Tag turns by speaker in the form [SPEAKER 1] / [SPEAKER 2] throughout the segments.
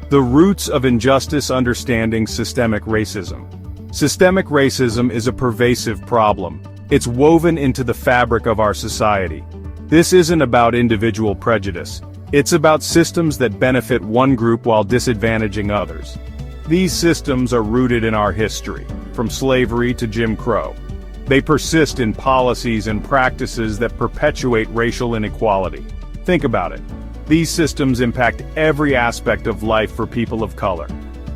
[SPEAKER 1] The roots of injustice: understanding systemic racism. Systemic racism is a pervasive problem. It's woven into the fabric of our society. This isn't about individual prejudice. It's about systems that benefit one group while disadvantaging others. These systems are rooted in our history, from slavery to Jim Crow. They persist in policies and practices that perpetuate racial inequality. Think about it. These systems impact every aspect of life for people of color.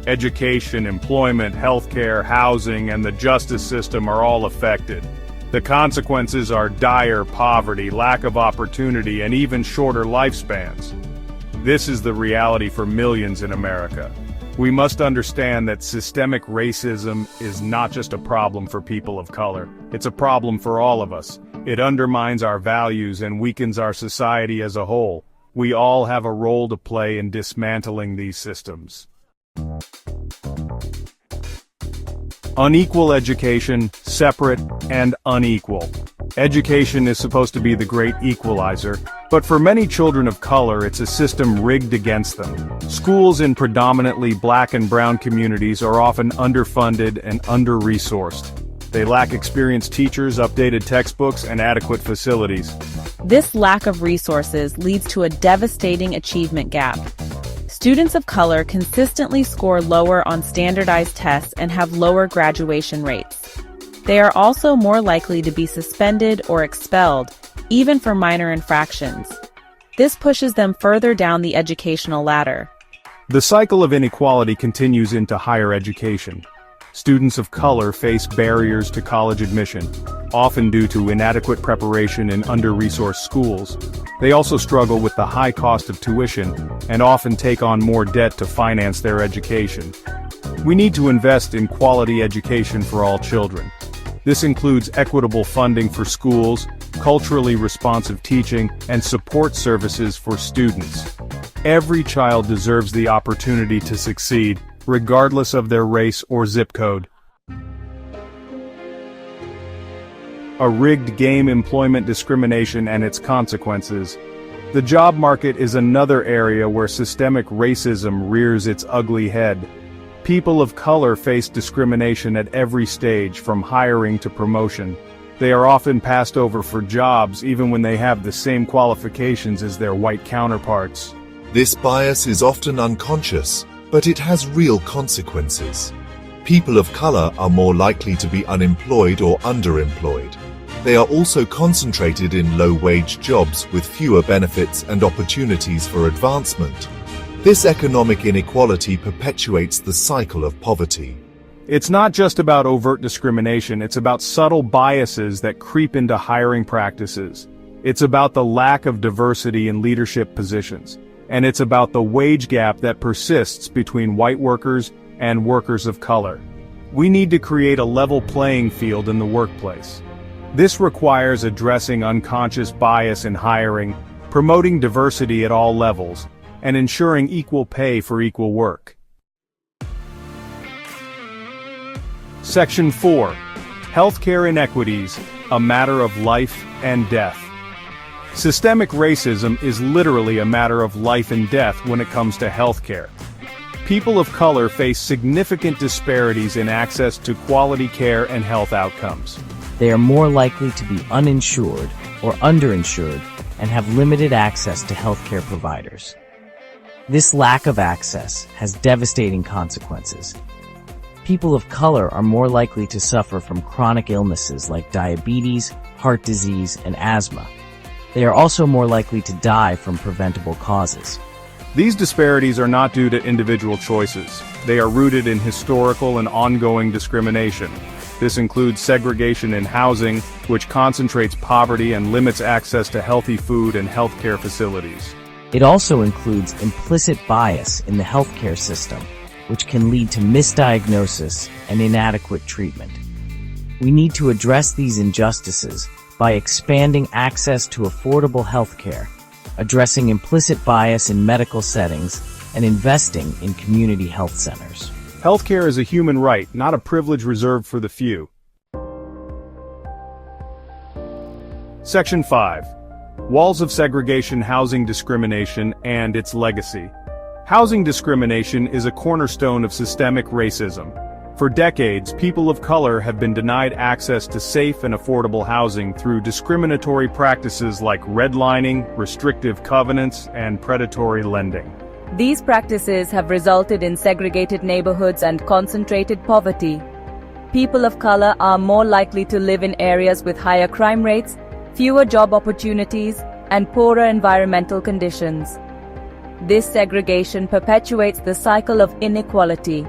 [SPEAKER 1] Education, employment, healthcare, housing, and the justice system are all affected. The consequences are dire poverty, lack of opportunity, and even shorter lifespans. This is the reality for millions in America. We must understand that systemic racism is not just a problem for people of color. It's a problem for all of us. It undermines our values and weakens our society as a whole. We all have a role to play in dismantling these systems. Unequal education: separate and unequal. Education is supposed to be the great equalizer, but for many children of color it's a system rigged against them. Schools in predominantly black and brown communities are often underfunded and under-resourced. They lack experienced teachers, updated textbooks, and adequate facilities.
[SPEAKER 2] This lack of resources leads to a devastating achievement gap. Students of color consistently score lower on standardized tests and have lower graduation rates. They are also more likely to be suspended or expelled, even for minor infractions. This pushes them further down the educational ladder.
[SPEAKER 1] The cycle of inequality continues into higher education. Students of color face barriers to college admission, often due to inadequate preparation in under-resourced schools. They also struggle with the high cost of tuition, and often take on more debt to finance their education. We need to invest in quality education for all children. This includes equitable funding for schools, culturally responsive teaching, and support services for students. Every child deserves the opportunity to succeed, regardless of their race or zip code. A rigged game: employment discrimination and its consequences. The job market is another area where systemic racism rears its ugly head. People of color face discrimination at every stage, from hiring to promotion. They are often passed over for jobs even when they have the same qualifications as their white counterparts.
[SPEAKER 3] This bias is often unconscious, but it has real consequences. People of color are more likely to be unemployed or underemployed. They are also concentrated in low-wage jobs with fewer benefits and opportunities for advancement. This economic inequality perpetuates the cycle of poverty.
[SPEAKER 1] It's not just about overt discrimination, it's about subtle biases that creep into hiring practices. It's about the lack of diversity in leadership positions. And it's about the wage gap that persists between white workers and workers of color. We need to create a level playing field in the workplace. This requires addressing unconscious bias in hiring, promoting diversity at all levels, and ensuring equal pay for equal work. Section 4. Healthcare inequities: a matter of life and death. Systemic racism is literally a matter of life and death when it comes to healthcare. People of color face significant disparities in access to quality care and health outcomes.
[SPEAKER 4] They are more likely to be uninsured or underinsured and have limited access to healthcare providers. This lack of access has devastating consequences. People of color are more likely to suffer from chronic illnesses like diabetes, heart disease, and asthma. They are also more likely to die from preventable causes.
[SPEAKER 1] These disparities are not due to individual choices. They are rooted in historical and ongoing discrimination. This includes segregation in housing, which concentrates poverty and limits access to healthy food and healthcare facilities.
[SPEAKER 4] It also includes implicit bias in the healthcare system, which can lead to misdiagnosis and inadequate treatment. We need to address these injustices by expanding access to affordable healthcare, addressing implicit bias in medical settings, and investing in community health centers.
[SPEAKER 1] Healthcare is a human right, not a privilege reserved for the few. Section 5. Walls of segregation: housing discrimination and its legacy. Housing discrimination is a cornerstone of systemic racism. For decades, people of color have been denied access to safe and affordable housing through discriminatory practices like redlining, restrictive covenants, and predatory lending.
[SPEAKER 2] These practices have resulted in segregated neighborhoods and concentrated poverty. People of color are more likely to live in areas with higher crime rates, fewer job opportunities, and poorer environmental conditions. This segregation perpetuates the cycle of inequality.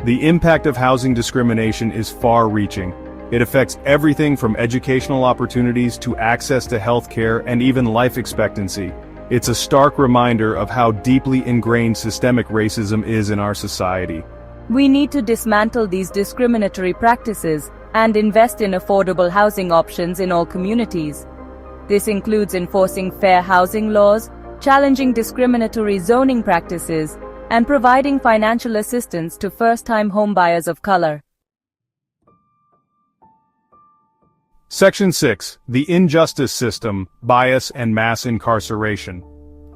[SPEAKER 1] The impact of housing discrimination is far-reaching. It affects everything from educational opportunities to access to healthcare and even life expectancy. It's a stark reminder of how deeply ingrained systemic racism is in our society.
[SPEAKER 2] We need to dismantle these discriminatory practices and invest in affordable housing options in all communities. This includes enforcing fair housing laws, challenging discriminatory zoning practices, and providing financial assistance to first-time homebuyers of color.
[SPEAKER 1] Section 6. The Injustice System, Bias and Mass Incarceration.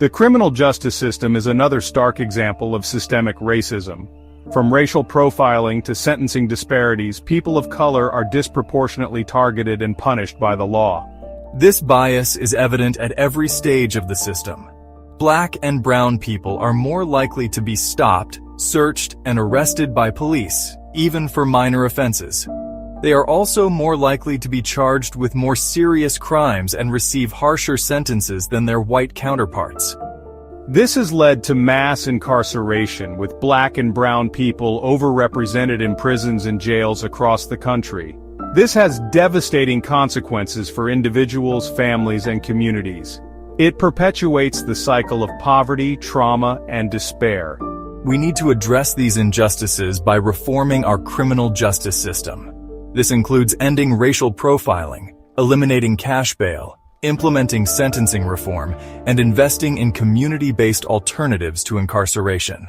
[SPEAKER 1] The criminal justice system is another stark example of systemic racism. From racial profiling to sentencing disparities, people of color are disproportionately targeted and punished by the law.
[SPEAKER 5] This bias is evident at every stage of the system. Black and brown people are more likely to be stopped, searched, and arrested by police, even for minor offenses. They are also more likely to be charged with more serious crimes and receive harsher sentences than their white counterparts.
[SPEAKER 1] This has led to mass incarceration, with black and brown people overrepresented in prisons and jails across the country. This has devastating consequences for individuals, families, and communities. It perpetuates the cycle of poverty, trauma, and despair.
[SPEAKER 5] We need to address these injustices by reforming our criminal justice system. This includes ending racial profiling, eliminating cash bail, implementing sentencing reform, and investing in community-based alternatives to incarceration.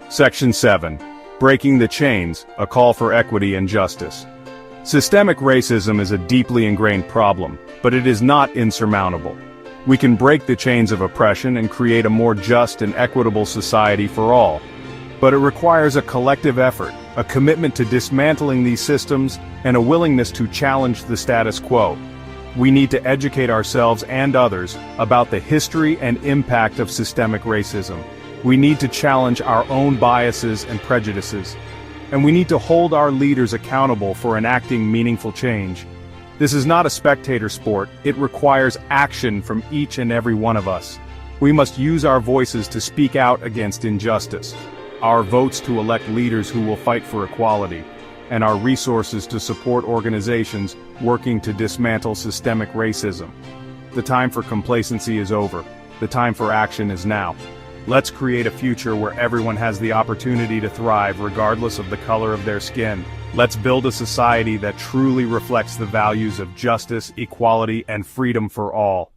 [SPEAKER 1] Section 7. Breaking the Chains, a Call for Equity and Justice. Systemic racism is a deeply ingrained problem, but it is not insurmountable. We can break the chains of oppression and create a more just and equitable society for all. But it requires a collective effort, a commitment to dismantling these systems, and a willingness to challenge the status quo. We need to educate ourselves and others about the history and impact of systemic racism. We need to challenge our own biases and prejudices. And we need to hold our leaders accountable for enacting meaningful change. This is not a spectator sport. It requires action from each and every one of us. We must use our voices to speak out against injustice, our votes to elect leaders who will fight for equality, and our resources to support organizations working to dismantle systemic racism. The time for complacency is over. The time for action is now. Let's create a future where everyone has the opportunity to thrive regardless of the color of their skin. Let's build a society that truly reflects the values of justice, equality, and freedom for all.